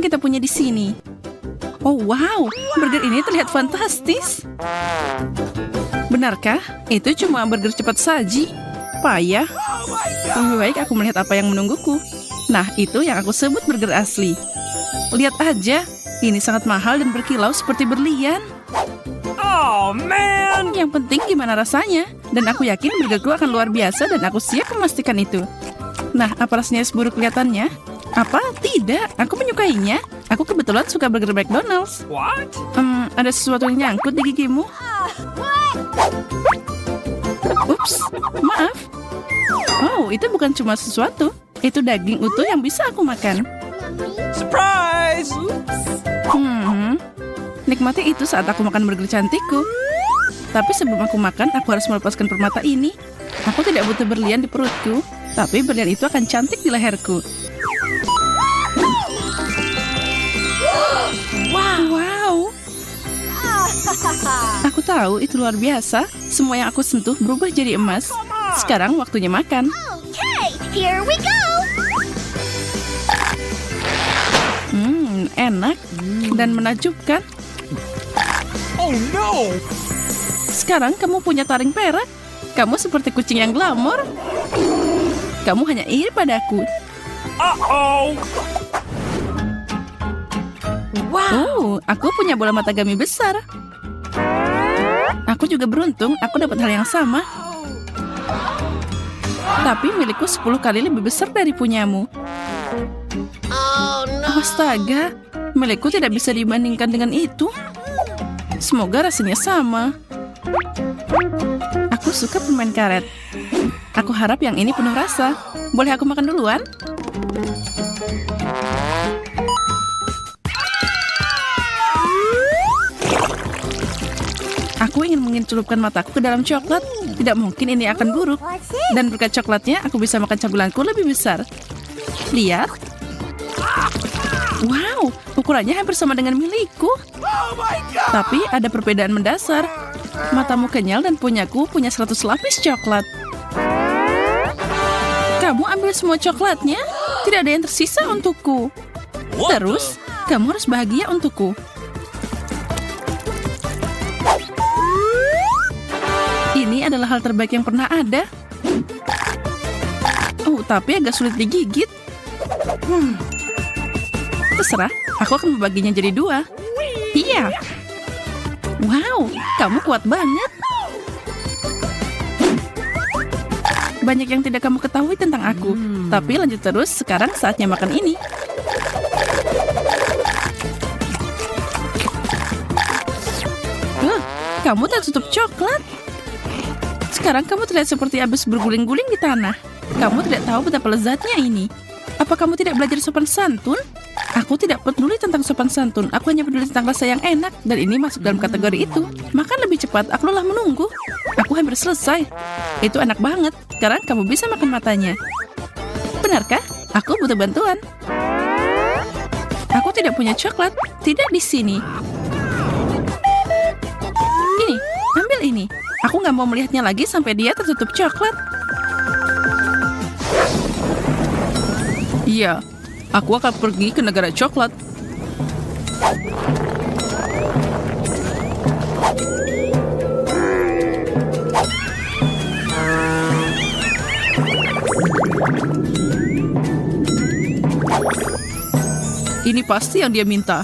kita punya di sini? Oh wow, burger ini terlihat fantastis. Benarkah? Itu cuma burger cepat saji. Payah. Lebih baik aku melihat apa yang menungguku. Nah, itu yang aku sebut burger asli. Lihat aja, ini sangat mahal dan berkilau seperti berlian. Oh man! Yang penting gimana rasanya. Dan aku yakin burgerku akan luar biasa dan aku siap memastikan itu. Nah, apa rasanya seburuk kelihatannya? Apa? Tidak, aku menyukainya. Aku kebetulan suka burger McDonald's. What? Ada sesuatu yang nyangkut di gigimu? Ups, maaf. Oh, itu bukan cuma sesuatu. Itu daging utuh yang bisa aku makan. Surprise! Nikmati itu saat aku makan burger cantikku. Tapi sebelum aku makan, aku harus melepaskan permata ini. Aku tidak butuh berlian di perutku, tapi berlian itu akan cantik di leherku. Wow. Aku tahu itu luar biasa. Semua yang aku sentuh berubah jadi emas. Sekarang waktunya makan. Okay, here we go. Enak dan menakjubkan. Oh no! Sekarang kamu punya taring perak. Kamu seperti kucing yang glamor. Kamu hanya iri padaku. Uh-oh! Oh, aku punya bola mata gami besar. Aku juga beruntung, aku dapat hal yang sama. Tapi milikku 10 kali lebih besar dari punyamu. Astaga, milikku tidak bisa dibandingkan dengan itu. Semoga rasanya sama. Aku suka permen karet. Aku harap yang ini penuh rasa. Boleh aku makan duluan? Aku ingin mencelupkan mataku ke dalam coklat. Tidak mungkin ini akan buruk. Dan berkat coklatnya, aku bisa makan cabulanku lebih besar. Lihat. Wow, ukurannya hampir sama dengan milikku. Tapi ada perbedaan mendasar. Matamu kenyal dan punyaku punya 100 lapis coklat. Kamu ambil semua coklatnya? Tidak ada yang tersisa untukku. Terus, kamu harus bahagia untukku. Ini adalah hal terbaik yang pernah ada. Oh, tapi agak sulit digigit. Terserah, aku akan membaginya jadi 2. Iya. Wow, kamu kuat banget. Banyak yang tidak kamu ketahui tentang aku. Tapi lanjut terus, sekarang saatnya makan ini. Kamu tertutup coklat. Sekarang kamu terlihat seperti habis berguling-guling di tanah. Kamu tidak tahu betapa lezatnya ini. Apa kamu tidak belajar sopan santun? Aku tidak peduli tentang sopan santun. Aku hanya peduli tentang rasa yang enak. Dan ini masuk dalam kategori itu. Makan lebih cepat, aku lelah menunggu. Aku hampir selesai. Itu enak banget. Sekarang kamu bisa makan matanya. Benarkah? Aku butuh bantuan. Aku tidak punya coklat. Tidak di sini. Ini, ambil ini. Aku nggak mau melihatnya lagi sampai dia tertutup coklat. Iya, aku akan pergi ke negara coklat. Ini pasti yang dia minta.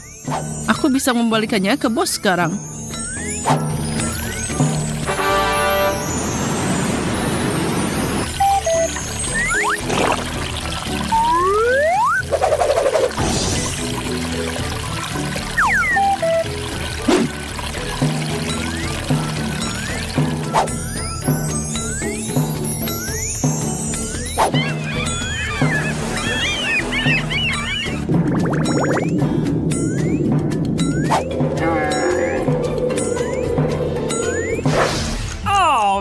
Aku bisa membalikannya ke bos sekarang.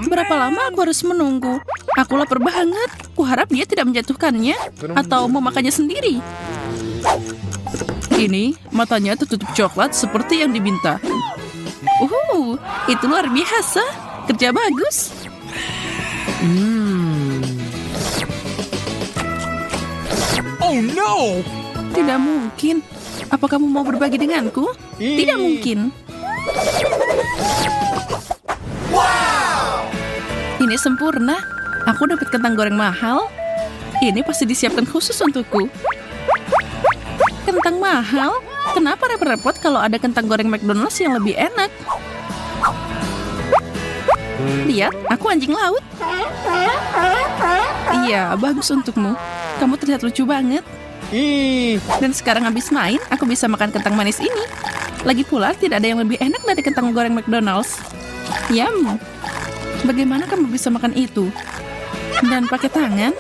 Berapa lama aku harus menunggu? Aku lapar banget. Kuharap dia tidak menjatuhkannya atau memakannya sendiri. Ini matanya tertutup coklat seperti yang diminta. Itu luar biasa. Kerja bagus. Oh no! Tidak mungkin. Apa kamu mau berbagi denganku? Tidak mungkin. Ini sempurna. Aku dapat kentang goreng mahal. Ini pasti disiapkan khusus untukku. Kentang mahal? Kenapa repot-repot kalau ada kentang goreng McDonald's yang lebih enak? Lihat, aku anjing laut. Iya, bagus untukmu. Kamu terlihat lucu banget. Dan sekarang habis main, aku bisa makan kentang manis ini. Lagi pula, tidak ada yang lebih enak dari kentang goreng McDonald's. Yum. Bagaimana kamu bisa makan itu? Dan pakai tangan?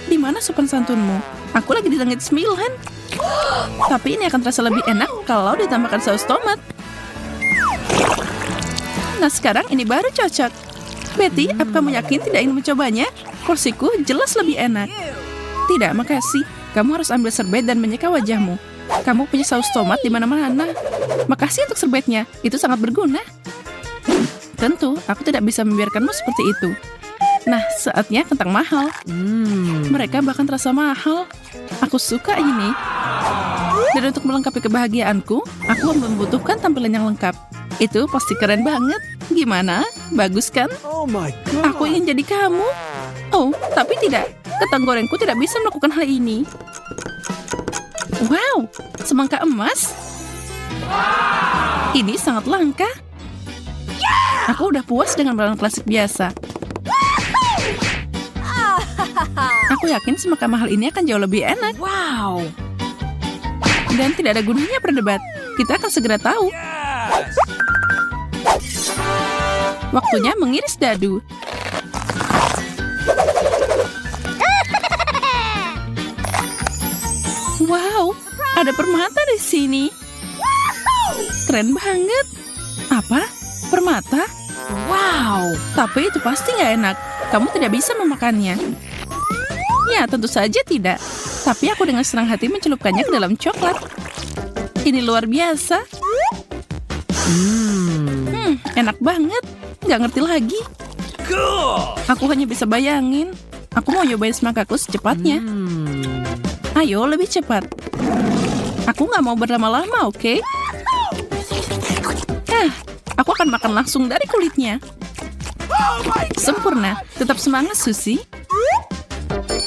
Di mana sopan santunmu? Aku lagi di langit 9. Tapi ini akan terasa lebih enak kalau ditambahkan saus tomat. Nah, sekarang ini baru cocok. Betty, apa kamu yakin tidak ingin mencobanya? Porsiku jelas lebih enak. Tidak, makasih. Kamu harus ambil serbet dan menyeka wajahmu. Kamu punya saus tomat di mana-mana. Makasih untuk serbetnya. Itu sangat berguna. Tentu, aku tidak bisa membiarkanmu seperti itu. Nah, saatnya kentang mahal. Mereka bahkan terasa mahal. Aku suka ini. Dan untuk melengkapi kebahagiaanku, aku membutuhkan tampilan yang lengkap. Itu pasti keren banget. Gimana? Bagus kan? Oh my god. Aku ingin jadi kamu. Oh, tapi tidak. Kentang gorengku tidak bisa melakukan hal ini. Wow, semangka emas. Ini sangat langka. Aku udah puas dengan barang klasik biasa. Aku yakin semangka mahal ini akan jauh lebih enak. Wow. Dan tidak ada gunanya berdebat. Kita akan segera tahu. Yes. Waktunya mengiris dadu. Wow, ada permata di sini. Keren banget. Apa? Permata? Wow, tapi itu pasti nggak enak. Kamu tidak bisa memakannya. Ya, tentu saja tidak. Tapi aku dengan senang hati mencelupkannya ke dalam coklat. Ini luar biasa. Enak banget. Nggak ngerti lagi. Cool. Aku hanya bisa bayangin. Aku mau nyobain semangkaku secepatnya. Ayo, lebih cepat. Aku nggak mau berlama-lama, oke? Aku akan makan langsung dari kulitnya. Sempurna. Tetap semangat, Susie.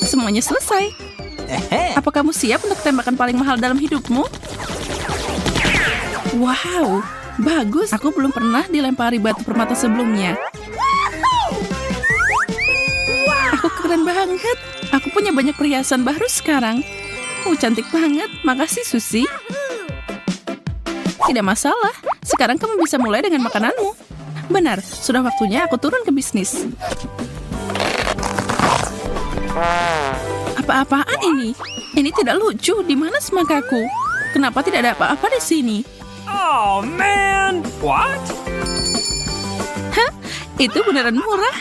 Semuanya selesai. Apa kamu siap untuk tembakan paling mahal dalam hidupmu? Wow, bagus. Aku belum pernah dilempari batu permata sebelumnya. Aku keren banget. Aku punya banyak perhiasan baru sekarang. Cantik banget. Makasih, Susie. Tidak masalah. Sekarang kamu bisa mulai dengan makananmu. Benar, sudah waktunya aku turun ke bisnis. Apa-apaan ini? Ini tidak lucu. Di mana semangkaku? Kenapa tidak ada apa-apa di sini? Oh man. What? Hah? Itu beneran murah.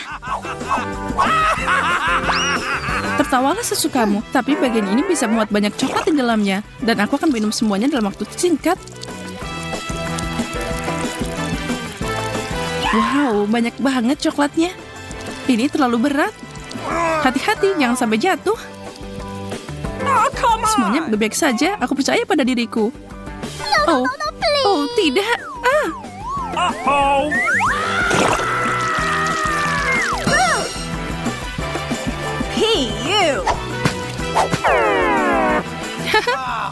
Tertawalah sesukamu, tapi bagian ini bisa muat banyak coklat di dalamnya. Dan aku akan minum semuanya dalam waktu singkat. Wow, banyak banget coklatnya. Ini terlalu berat. Hati-hati, jangan sampai jatuh. Oh, come on. Semuanya baik-baik saja, aku percaya pada diriku. Oh, tidak. Uh-oh. Hey, you!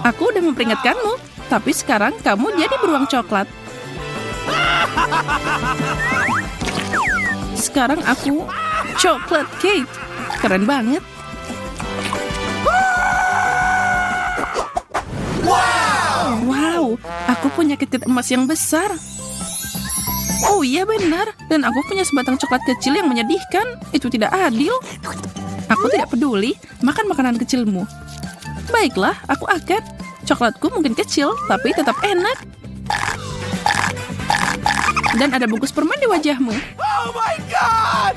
Aku udah memperingatkanmu, tapi sekarang kamu jadi beruang coklat. Sekarang aku coklat cake. Keren banget. Wow, aku punya KitKat emas yang besar. Oh iya benar, dan aku punya sebatang coklat kecil yang menyedihkan. Itu tidak adil. Aku tidak peduli, makan makanan kecilmu. Baiklah, aku akan. Coklatku mungkin kecil, tapi tetap enak. Dan ada bungkus permen di wajahmu. Oh my god.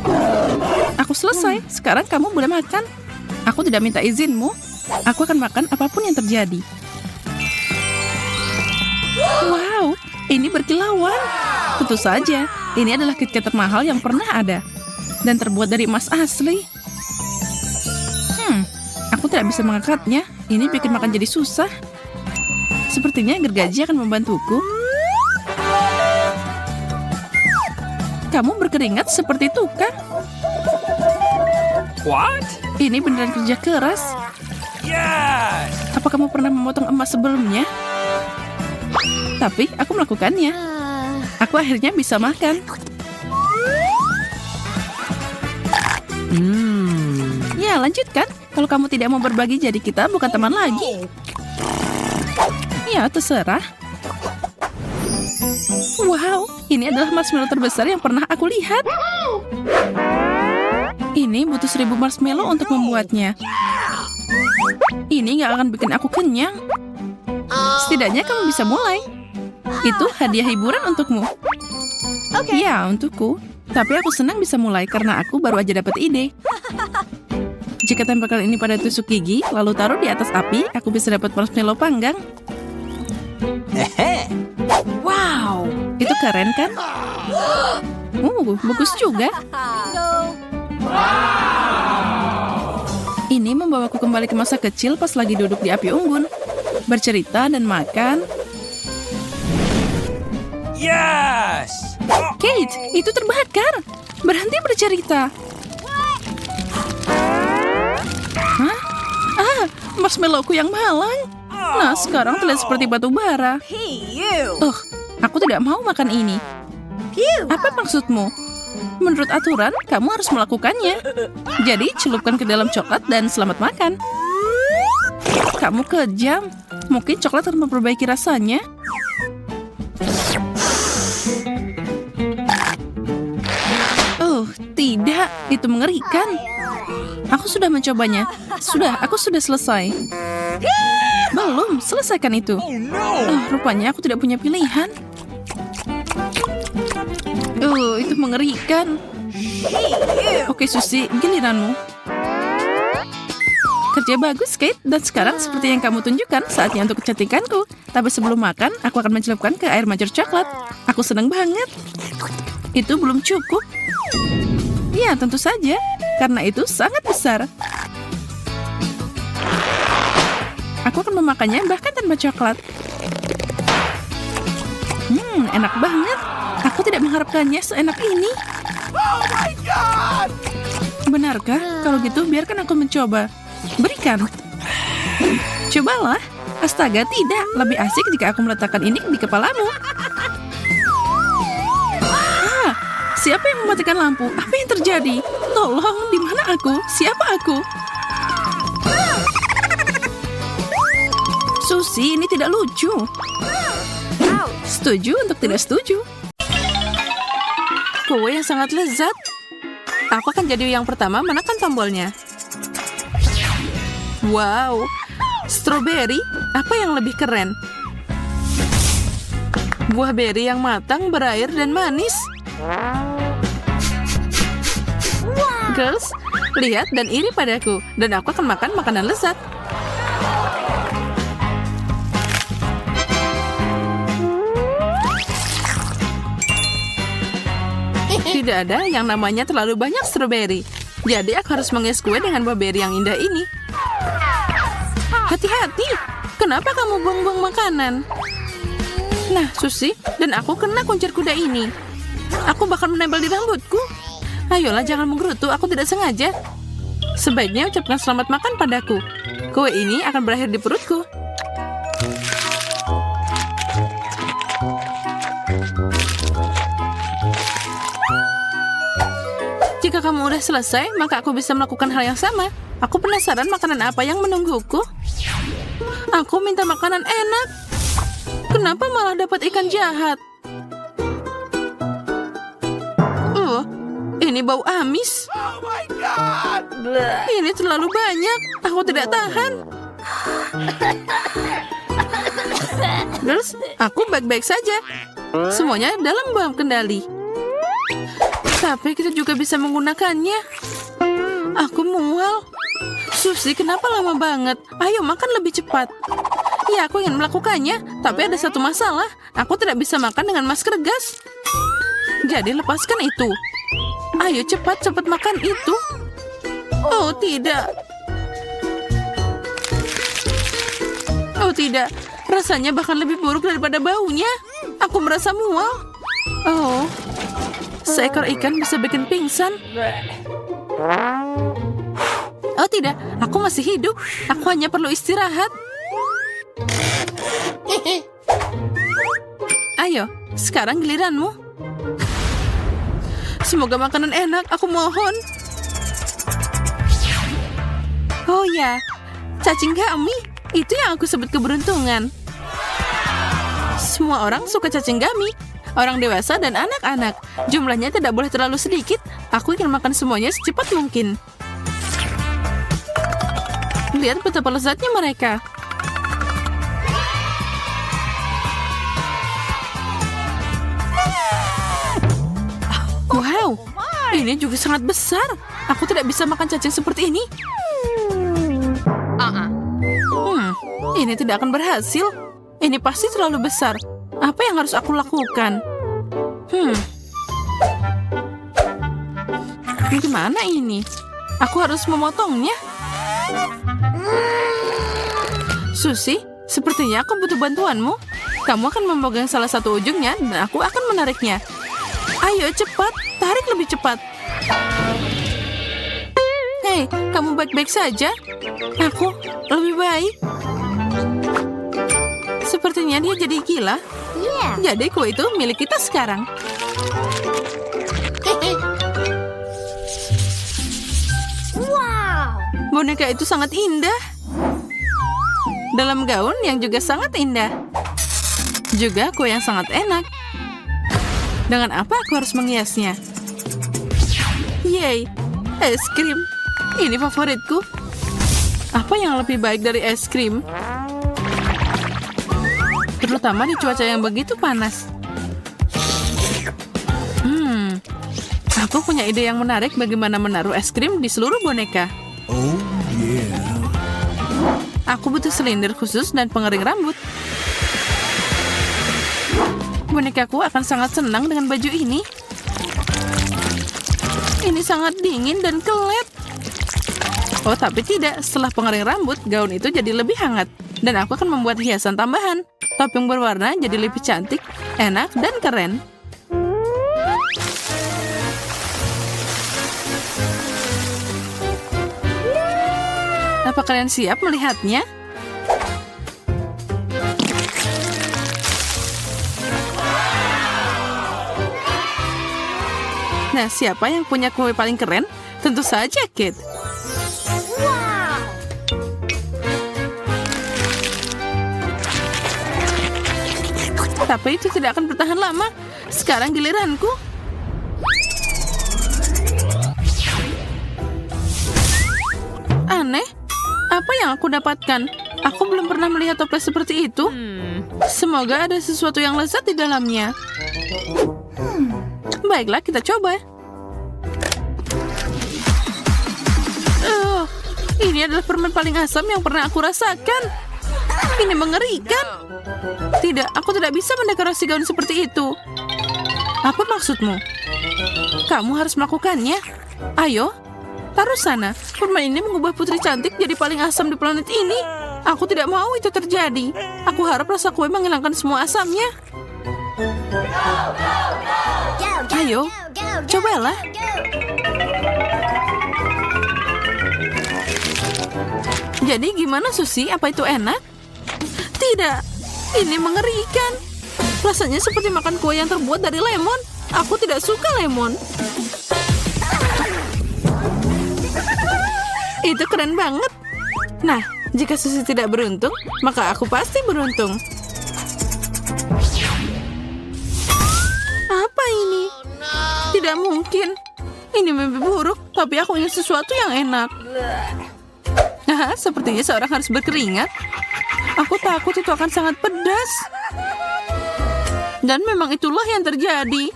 Aku selesai, sekarang kamu boleh makan. Aku tidak minta izinmu. Aku akan makan apapun yang terjadi. Wow, ini berkilauan. Tentu saja, ini adalah KitKat termahal yang pernah ada. Dan terbuat dari emas asli. Aku tidak bisa mengangkatnya. Ini bikin makan jadi susah. Sepertinya gergaji akan membantuku. Kamu berkeringat seperti tukang. What? Ini beneran kerja keras. Yes! Apa kamu pernah memotong emas sebelumnya? Tapi aku melakukannya. Aku akhirnya bisa makan. Ya, lanjutkan. Kalau kamu tidak mau berbagi, jadi kita bukan teman lagi. Ya, terserah. Wow, ini adalah marshmallow terbesar yang pernah aku lihat. Ini butuh 1000 marshmallow untuk membuatnya. Ini nggak akan bikin aku kenyang. Setidaknya kamu bisa mulai. Itu hadiah hiburan untukmu. Ya, untukku. Tapi aku senang bisa mulai karena aku baru aja dapat ide. Jika tempelkan ini pada tusuk gigi, lalu taruh di atas api, aku bisa dapat marshmallow panggang. Wow, itu keren kan? Bagus juga. Ini membawaku kembali ke masa kecil pas lagi duduk di api unggun, bercerita dan makan. Yes! Kate, itu terbakar. Berhenti bercerita. Hah? Marshmallowku yang malang. Nah, sekarang terlihat seperti batu bara. Hey, you. Aku tidak mau makan ini. Apa maksudmu? Menurut aturan, kamu harus melakukannya. Jadi, celupkan ke dalam coklat dan selamat makan. Kamu kejam. Mungkin coklat akan memperbaiki rasanya. Tidak. Itu mengerikan. Aku sudah mencobanya. Aku sudah selesai. Belum, selesaikan itu. Rupanya aku tidak punya pilihan. Itu mengerikan. Oke, Susie, giliranmu. Kerja bagus, Kate. Dan sekarang seperti yang kamu tunjukkan, saatnya untuk kecantikanku. Tapi sebelum makan, aku akan mencelupkan ke air mancur coklat. Aku senang banget. Itu belum cukup. Ya, tentu saja. Karena itu sangat besar. Aku akan memakannya bahkan tanpa coklat. Enak banget. Aku tidak mengharapkannya seenak ini. Oh my God! Benarkah? Kalau gitu, biarkan aku mencoba. Berikan. Cobalah. Astaga, tidak. Lebih asik jika aku meletakkan ini di kepalamu. Siapa yang mematikan lampu? Apa yang terjadi? Tolong, di mana aku? Siapa aku? Susie, ini tidak lucu. Setuju untuk tidak setuju. Kue yang sangat lezat. Aku akan jadi yang pertama menekan tombolnya. Wow, stroberi? Apa yang lebih keren? Buah beri yang matang, berair, dan manis. Girls, lihat dan iri padaku. Dan aku akan makan makanan lezat. Tidak ada yang namanya terlalu banyak stroberi. Jadi aku harus mengis kue dengan buah beri yang indah ini. Hati-hati, kenapa kamu buang-buang makanan? Nah, Susie, dan aku kena kuncir kuda ini. Aku bakal menempel di rambutku. Ayolah, jangan menggerutu, aku tidak sengaja. Sebaiknya ucapkan selamat makan padaku. Kue ini akan berakhir di perutku. Jika kamu udah selesai, maka aku bisa melakukan hal yang sama. Aku penasaran makanan apa yang menungguku. Aku minta makanan enak. Kenapa malah dapat ikan jahat? Ini bau amis. Oh my God! Ini terlalu banyak. Aku tidak tahan. Girls, aku baik-baik saja. Semuanya dalam kendali. Tapi kita juga bisa menggunakannya. Aku mual. Susie, kenapa lama banget? Ayo makan lebih cepat. Ya, aku ingin melakukannya. Tapi ada satu masalah. Aku tidak bisa makan dengan masker gas. Jadi lepaskan itu. Ayo cepat makan itu. Oh tidak. Oh tidak. Rasanya bahkan lebih buruk daripada baunya. Aku merasa mual. Oh, seekor ikan bisa bikin pingsan. Oh tidak, aku masih hidup. Aku hanya perlu istirahat. Ayo, sekarang giliranmu. Semoga makanan enak, aku mohon. Oh ya, cacing gami. Itu yang aku sebut keberuntungan. Semua orang suka cacing gami. Orang dewasa dan anak-anak. Jumlahnya tidak boleh terlalu sedikit. Aku ingin makan semuanya secepat mungkin. Lihat betapa lezatnya mereka. Wow, ini juga sangat besar. Aku tidak bisa makan cacing seperti ini. Ini tidak akan berhasil. Ini pasti terlalu besar. Apa yang harus aku lakukan? Gimana ini? Aku harus memotongnya. Susi, sepertinya aku butuh bantuanmu. Kamu akan memegang salah satu ujungnya dan aku akan menariknya. Ayo cepat, tarik lebih cepat. Hei, kamu baik-baik saja? Aku lebih baik. Sepertinya dia jadi gila. Jadi kue itu milik kita sekarang. Wow. Boneka itu sangat indah. Dalam gaun yang juga sangat indah. Juga kue yang sangat enak. Dengan apa aku harus menghiasnya? Yeay, es krim. Ini favoritku. Apa yang lebih baik dari es krim? Terutama di cuaca yang begitu panas. Aku punya ide yang menarik bagaimana menaruh es krim di seluruh boneka. Oh, yeah. Aku butuh silinder khusus dan pengering rambut. Bonekaku akan sangat senang dengan baju ini. Ini sangat dingin dan kelet. Oh, tapi tidak. Setelah pengering rambut, gaun itu jadi lebih hangat. Dan aku akan membuat hiasan tambahan. Topeng berwarna jadi lebih cantik, enak, dan keren. Apa kalian siap melihatnya? Nah, siapa yang punya kue paling keren? Tentu saja Kate. Tapi itu tidak akan bertahan lama. Sekarang giliranku. Aneh. Apa yang aku dapatkan? Aku belum pernah melihat toples seperti itu. Semoga ada sesuatu yang lezat di dalamnya. Baiklah, kita coba. Ini adalah permen paling asam yang pernah aku rasakan. Ini mengerikan. Tidak, aku tidak bisa mendekorasi gaun seperti itu. Apa maksudmu? Kamu harus melakukannya. Ayo, taruh sana. Permen ini mengubah putri cantik jadi paling asam di planet ini. Aku tidak mau itu terjadi. Aku harap rasa kue menghilangkan semua asamnya. Ayo, cobalah. Jadi gimana Susi? Apa itu enak? Tidak, ini mengerikan. Rasanya seperti makan kue yang terbuat dari lemon. Aku tidak suka lemon. Itu keren banget. Nah, jika Susi tidak beruntung, maka aku pasti beruntung. Apa ini? Tidak mungkin. Ini mimpi buruk, tapi aku ingin sesuatu yang enak. Sepertinya seorang harus berkeringat. Aku takut itu akan sangat pedas. Dan memang itulah yang terjadi.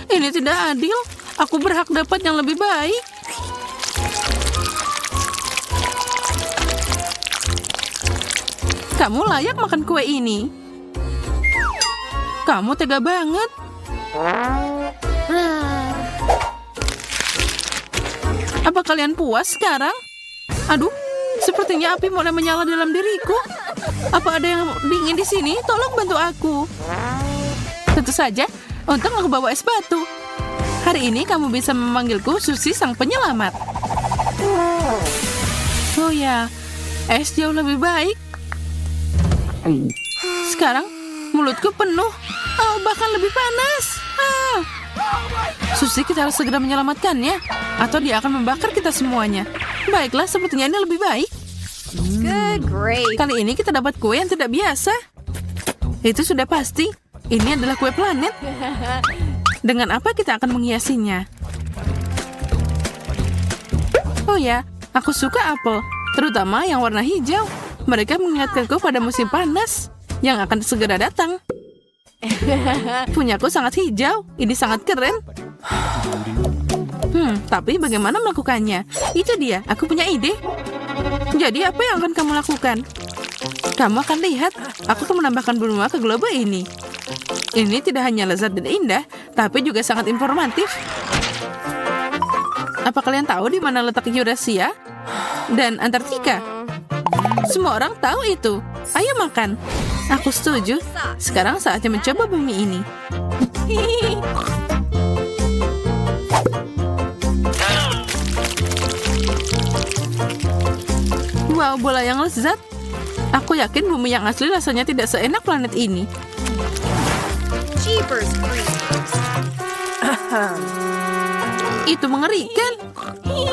Ini tidak adil. Aku berhak dapat yang lebih baik. Kamu layak makan kue ini. Kamu tega banget. Apa kalian puas sekarang? Aduh, sepertinya api mulai menyala dalam diriku. Apa ada yang dingin di sini? Tolong bantu aku. Tentu saja, untung aku bawa es batu. Hari ini kamu bisa memanggilku Susi sang penyelamat. Oh ya, es jauh lebih baik. Sekarang mulutku penuh. Oh, bahkan lebih panas. Susi, kita harus segera menyelamatkannya, atau dia akan membakar kita semuanya. Baiklah, sepertinya ini lebih baik. Good grape. Kali ini kita dapat kue yang tidak biasa. Itu sudah pasti. Ini adalah kue planet. Dengan apa kita akan menghiasinya? Oh ya, aku suka apel, terutama yang warna hijau. Mereka mengingatkanku pada musim panas yang akan segera datang. Punyaku sangat hijau. Ini sangat keren. Tapi bagaimana melakukannya? Itu dia, aku punya ide. Jadi apa yang akan kamu lakukan? Kamu akan lihat, aku akan menambahkan bunga ke globe ini. Ini tidak hanya lezat dan indah, tapi juga sangat informatif. Apa kalian tahu di mana letak Eurasia dan Antartika? Semua orang tahu itu. Ayo makan. Aku setuju. Sekarang saatnya mencoba bumi ini. Wow, bola yang lezat. Aku yakin bumi yang asli rasanya tidak seenak planet ini. Jeepers creepers. Itu mengerikan.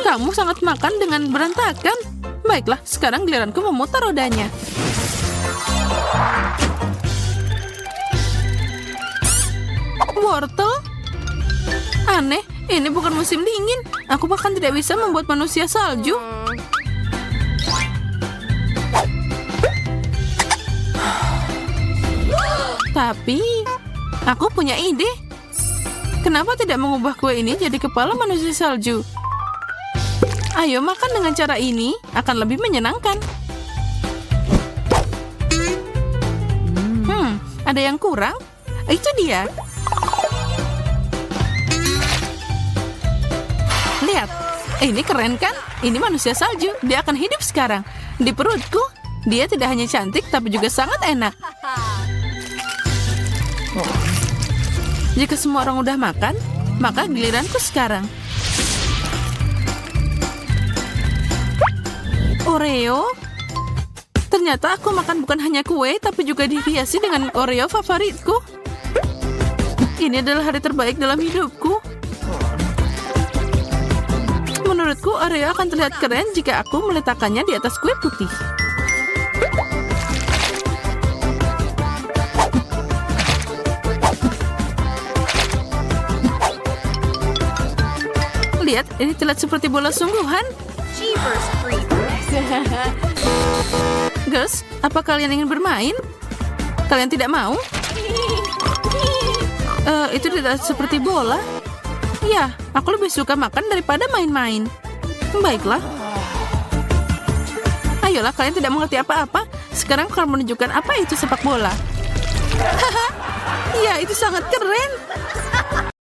Kamu sangat makan dengan berantakan. Baiklah, sekarang giliranku memutar rodanya. Wortel? Aneh, ini bukan musim dingin. Aku bahkan tidak bisa membuat manusia salju. Tapi, aku punya ide. Kenapa tidak mengubah kue ini jadi kepala manusia salju? Ayo makan dengan cara ini, akan lebih menyenangkan. Ada yang kurang? Itu dia. Lihat, ini keren kan? Ini manusia salju, dia akan hidup sekarang. Di perutku, dia tidak hanya cantik, tapi juga sangat enak. Jika semua orang udah makan, maka giliranku sekarang. Oreo? Ternyata aku makan bukan hanya kue, tapi juga dihiasi dengan Oreo favoritku. Ini adalah hari terbaik dalam hidupku. Menurutku, Oreo akan terlihat keren jika aku meletakkannya di atas kue putih. Lihat, ini terlihat seperti bola sungguhan. Jeepers creepers. Girls, apa kalian ingin bermain? Kalian tidak mau? Itu tidak seperti bola. Ya, aku lebih suka makan daripada main-main. Baiklah. Ayolah, kalian tidak mengerti apa-apa. Sekarang kalian menunjukkan apa itu sepak bola. Haha, ya itu sangat keren.